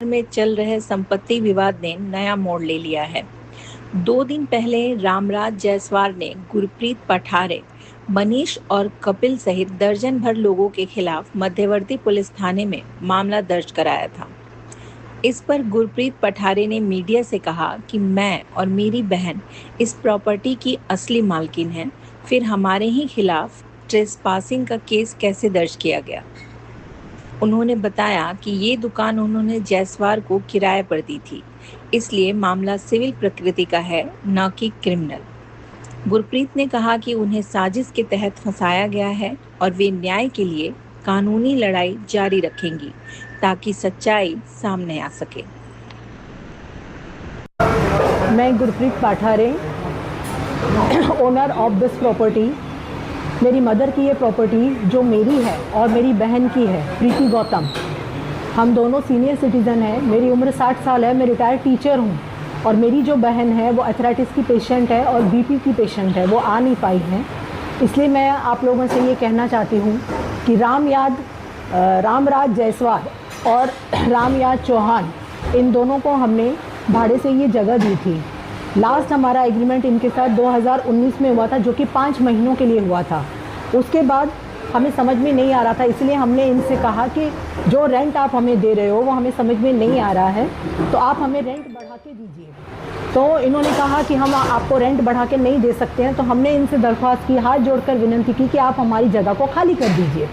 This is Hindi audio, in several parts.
में चल रहे संपत्ति विवाद ने नया मोड़ ले लिया है। 2 दिन पहले रामराज जायसवाल ने गुरप्रीत पठारे, मनीष और कपिल सहित दर्जन भर लोगों के खिलाफ मध्यवर्ती पुलिस थाने में मामला दर्ज कराया था। इस पर गुरप्रीत पठारे ने मीडिया से कहा कि मैं और मेरी बहन इस प्रॉपर्टी की असली मालकिन हैं, फिर हमारे ही खिलाफ ट्रेसपासिंग का केस कैसे दर्ज किया गया। उन्होंने बताया कि ये दुकान उन्होंने जायसवाल को किराए पर दी थी, इसलिए मामला सिविल प्रकृति का है, न कि क्रिमिनल। गुरप्रीत ने कहा कि उन्हें साजिश के तहत फंसाया गया है और वे न्याय के लिए कानूनी लड़ाई जारी रखेंगी ताकि सच्चाई सामने आ सके। मैं Gurpreet Pathare, owner of this property. मेरी मदर की ये प्रॉपर्टी जो मेरी है और मेरी बहन की है, प्रीति गौतम। हम दोनों सीनियर सिटीज़न हैं। मेरी उम्र 60 साल है। मैं रिटायर्ड टीचर हूँ और मेरी जो बहन है वो एथराइटिस की पेशेंट है और बीपी की पेशेंट है, वो आ नहीं पाई हैं। इसलिए मैं आप लोगों से ये कहना चाहती हूँ कि रामराज जायसवाल और रामयाद चौहान, इन दोनों को हमने भाड़े से ये जगह दी थी। लास्ट हमारा एग्रीमेंट इनके साथ 2019 में हुआ था, जो कि 5 महीनों के लिए हुआ था। उसके बाद हमें समझ में नहीं आ रहा था, इसलिए हमने इनसे कहा कि जो रेंट आप हमें दे रहे हो वो हमें समझ में नहीं आ रहा है, तो आप हमें रेंट बढ़ा के दीजिए। तो इन्होंने कहा कि हम आपको रेंट बढ़ा के नहीं दे सकते हैं। तो हमने इनसे दरख्वास्त की, हाथ जोड़कर विनती की कि आप हमारी जगह को खाली कर दीजिए।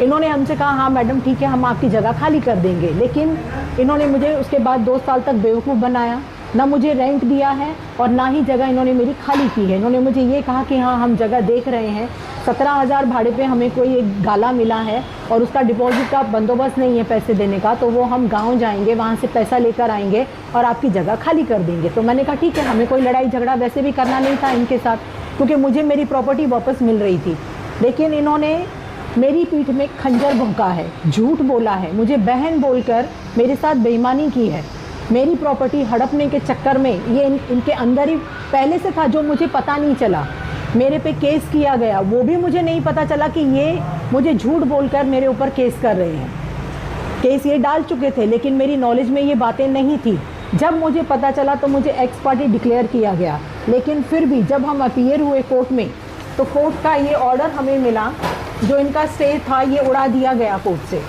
इन्होंने हमसे कहा हाँ मैडम ठीक है, हम आपकी जगह खाली कर देंगे। लेकिन इन्होंने मुझे उसके बाद 2 साल तक बेवकूफ़ बनाया, ना मुझे रेंट दिया है और ना ही जगह इन्होंने मेरी खाली की है। इन्होंने मुझे ये कहा कि हाँ हम जगह देख रहे हैं, 17,000 भाड़े पे हमें कोई एक गाला मिला है और उसका डिपॉजिट का बंदोबस्त नहीं है पैसे देने का, तो वो हम गांव जाएंगे, वहाँ से पैसा लेकर आएंगे और आपकी जगह खाली कर देंगे। तो मैंने कहा ठीक है, हमें कोई लड़ाई झगड़ा वैसे भी करना नहीं था इनके साथ, क्योंकि मुझे मेरी प्रॉपर्टी वापस मिल रही थी। लेकिन इन्होंने मेरी पीठ में खंजर भोंका है, झूठ बोला है, मुझे बहन बोलकर मेरे साथ बेईमानी की है। मेरी प्रॉपर्टी हड़पने के चक्कर में ये इनके अंदर ही पहले से था, जो मुझे पता नहीं चला। मेरे पे केस किया गया, वो भी मुझे नहीं पता चला कि ये मुझे झूठ बोलकर मेरे ऊपर केस कर रहे हैं। केस ये डाल चुके थे, लेकिन मेरी नॉलेज में ये बातें नहीं थी। जब मुझे पता चला तो मुझे एक्स पार्टी डिक्लेयर किया गया। लेकिन फिर भी जब हम अपीयर हुए कोर्ट में, तो कोर्ट का ये ऑर्डर हमें मिला, जो इनका स्टे था ये उड़ा दिया गया कोर्ट से।